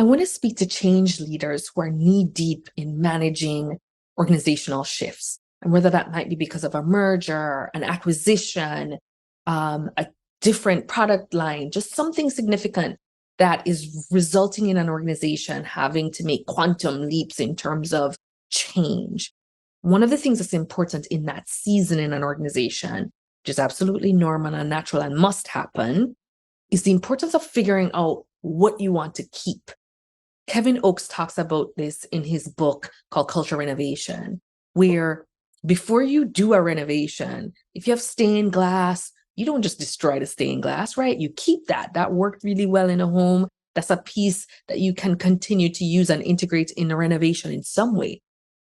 want to speak to change leaders who are knee deep in managing organizational shifts, and whether that might be because of a merger, an acquisition, a different product line, just something significant that is resulting in an organization having to make quantum leaps in terms of change. One of the things that's important in that season in an organization, which is absolutely normal and natural and must happen, is the importance of figuring out what you want to keep. Kevin Oakes talks about this in his book called Culture Renovation, where before you do a renovation, if you have stained glass, you don't just destroy the stained glass, right? You keep that. That worked really well in a home. That's a piece that you can continue to use and integrate in the renovation in some way.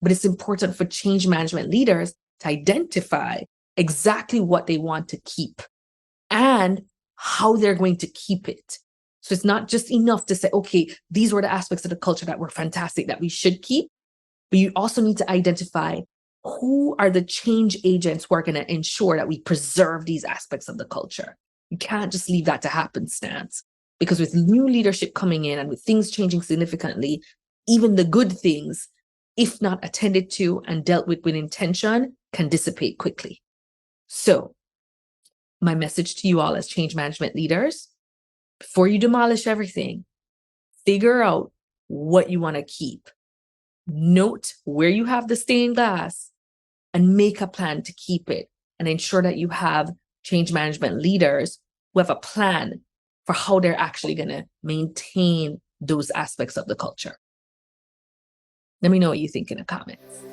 But it's important for change management leaders to identify exactly what they want to keep and how they're going to keep it. So it's not just enough to say, okay, these were the aspects of the culture that were fantastic that we should keep, but you also need to identify who are the change agents who are going to ensure that we preserve these aspects of the culture. You can't just leave that to happenstance, because with new leadership coming in and with things changing significantly, even the good things, if not attended to and dealt with intention, can dissipate quickly. So my message to you all as change management leaders, before you demolish everything, figure out what you want to keep. Note where you have the stained glass and make a plan to keep it, and ensure that you have change management leaders who have a plan for how they're actually going to maintain those aspects of the culture. Let me know what you think in the comments.